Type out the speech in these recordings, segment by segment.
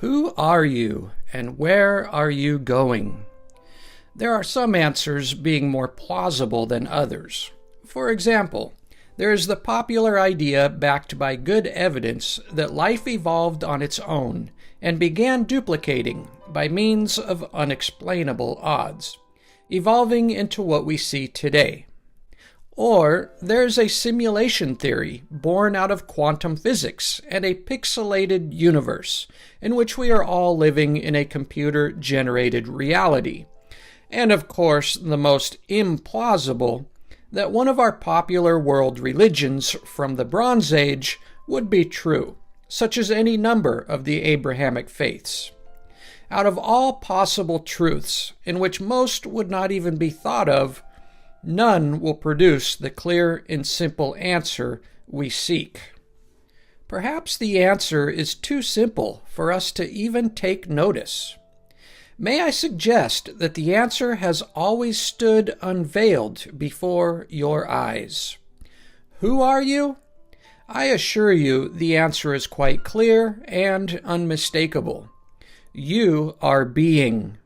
Who are you, and where are you going? There are some answers being more plausible than others. For example, there is the popular idea backed by good evidence that life evolved on its own and began duplicating by means of unexplainable odds, evolving into what we see today. Or there's a simulation theory born out of quantum physics and a pixelated universe in which we are all living in a computer-generated reality. And of course, the most implausible, that one of our popular world religions from the Bronze Age would be true, such as any number of the Abrahamic faiths. Out of all possible truths, in which most would not even be thought of, none will produce the clear and simple answer we seek. Perhaps the answer is too simple for us to even take notice. May I suggest that the answer has always stood unveiled before your eyes. Who are you? I assure you the answer is quite clear and unmistakable. You are being.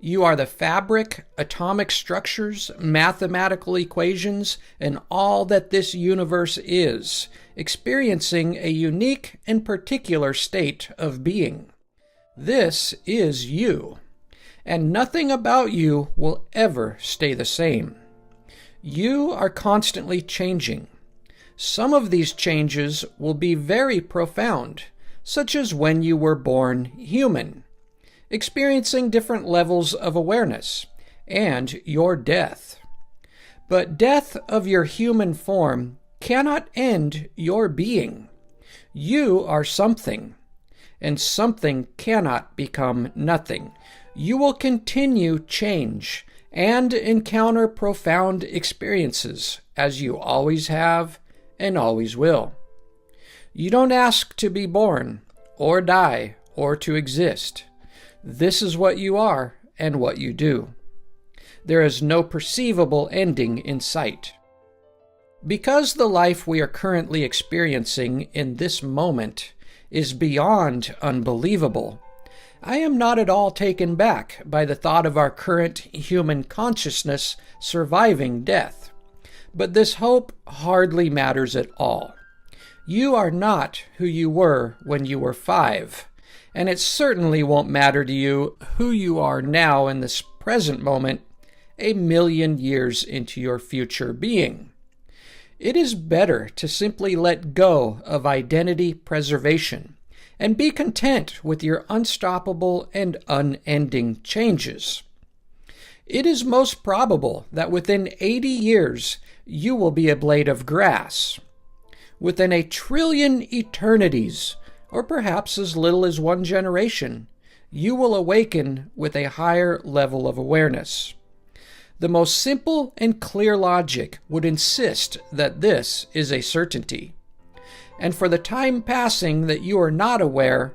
You are the fabric, atomic structures, mathematical equations, and all that this universe is, experiencing a unique and particular state of being. This is you, and nothing about you will ever stay the same. You are constantly changing. Some of these changes will be very profound, such as when you were born human, experiencing different levels of awareness, and your death. But death of your human form cannot end your being. You are something, and something cannot become nothing. You will continue change and encounter profound experiences, as you always have and always will. You don't ask to be born, or die, or to exist. This is what you are and what you do. There is no perceivable ending in sight. Because the life we are currently experiencing in this moment is beyond unbelievable, I am not at all taken back by the thought of our current human consciousness surviving death. But this hope hardly matters at all. You are not who you were when you were 5. And it certainly won't matter to you who you are now in this present moment, a million years into your future being. It is better to simply let go of identity preservation and be content with your unstoppable and unending changes. It is most probable that within 80 years you will be a blade of grass. Within 1 trillion eternities, or perhaps as little as 1 generation, you will awaken with a higher level of awareness. The most simple and clear logic would insist that this is a certainty. And for the time passing that you are not aware,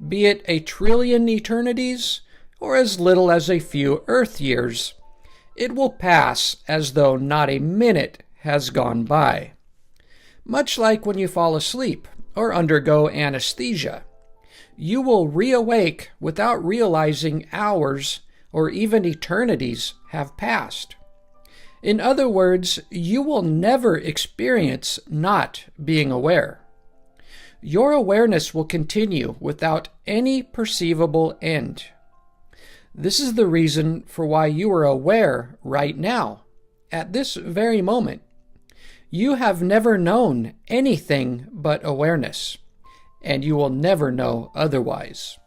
be it 1 trillion eternities or as little as a few Earth years, it will pass as though not a minute has gone by. Much like when you fall asleep or undergo anesthesia, you will reawake without realizing hours or even eternities have passed. In other words, you will never experience not being aware. Your awareness will continue without any perceivable end. This is the reason for why you are aware right now, at this very moment. You have never known anything but awareness, and you will never know otherwise.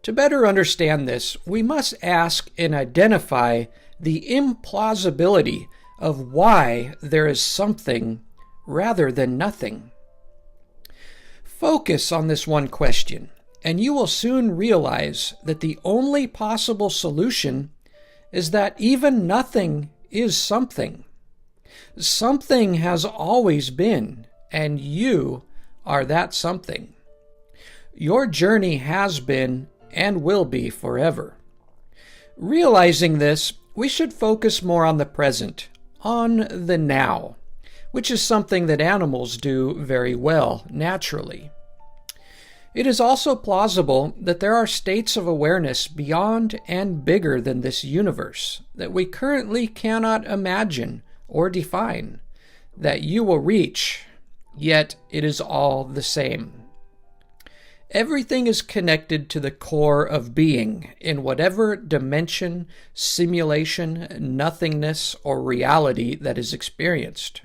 To better understand this, we must ask and identify the implausibility of why there is something rather than nothing. Focus on this one question, and you will soon realize that the only possible solution is that even nothing is something. Something has always been, and you are that something. Your journey has been and will be forever. Realizing this, we should focus more on the present, on the now, which is something that animals do very well naturally. It is also plausible that there are states of awareness beyond and bigger than this universe that we currently cannot imagine or define, that you will reach, yet it is all the same. Everything is connected to the core of being in whatever dimension, simulation, nothingness, or reality that is experienced.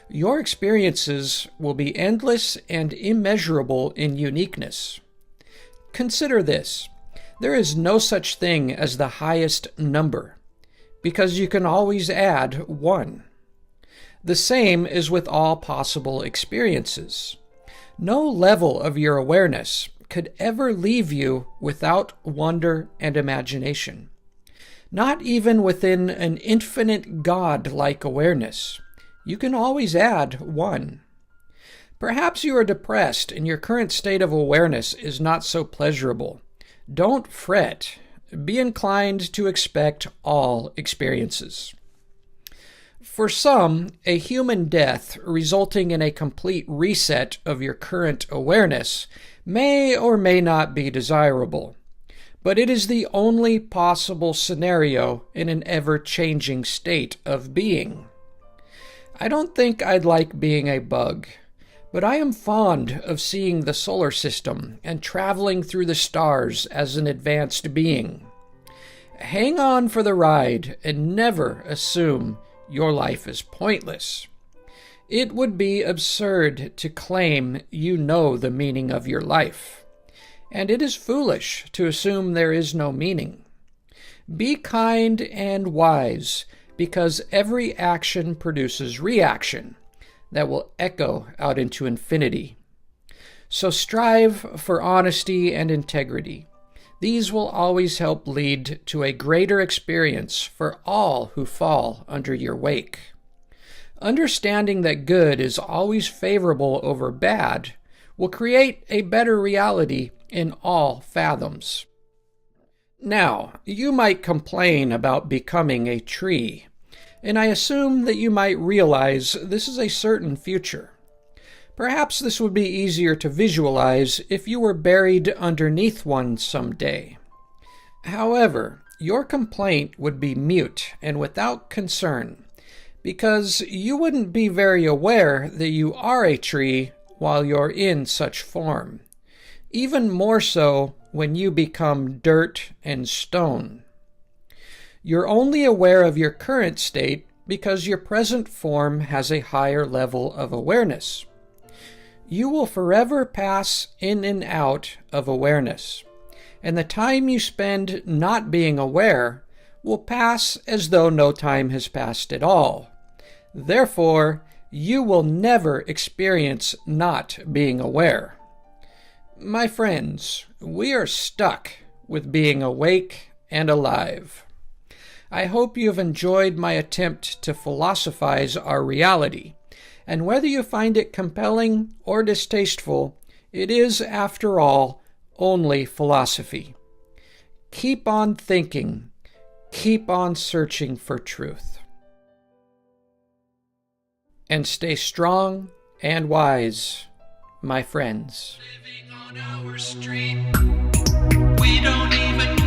Your experiences will be endless and immeasurable in uniqueness. Consider this. There is no such thing as the highest number, because you can always add 1. The same is with all possible experiences. No level of your awareness could ever leave you without wonder and imagination. Not even within an infinite God-like awareness. You can always add 1. Perhaps you are depressed and your current state of awareness is not so pleasurable. Don't fret. Be inclined to expect all experiences. For some, a human death resulting in a complete reset of your current awareness may or may not be desirable, but it is the only possible scenario in an ever-changing state of being. I don't think I'd like being a bug, but I am fond of seeing the solar system and traveling through the stars as an advanced being. Hang on for the ride and never assume your life is pointless. It would be absurd to claim you know the meaning of your life, and it is foolish to assume there is no meaning. Be kind and wise, because every action produces reaction that will echo out into infinity. So strive for honesty and integrity. These will always help lead to a greater experience for all who fall under your wake. Understanding that good is always favorable over bad will create a better reality in all fathoms. Now, you might complain about becoming a tree, and I assume that you might realize this is a certain future. Perhaps this would be easier to visualize if you were buried underneath one someday. However, your complaint would be mute and without concern, because you wouldn't be very aware that you are a tree while you're in such form. Even more so when you become dirt and stone. You're only aware of your current state because your present form has a higher level of awareness. You will forever pass in and out of awareness, and the time you spend not being aware will pass as though no time has passed at all. Therefore, you will never experience not being aware. My friends, we are stuck with being awake and alive. I hope you have enjoyed my attempt to philosophize our reality, and whether you find it compelling or distasteful, it is, after all, only philosophy. Keep on thinking, keep on searching for truth. And stay strong and wise, my friends. Living on our street, we don't even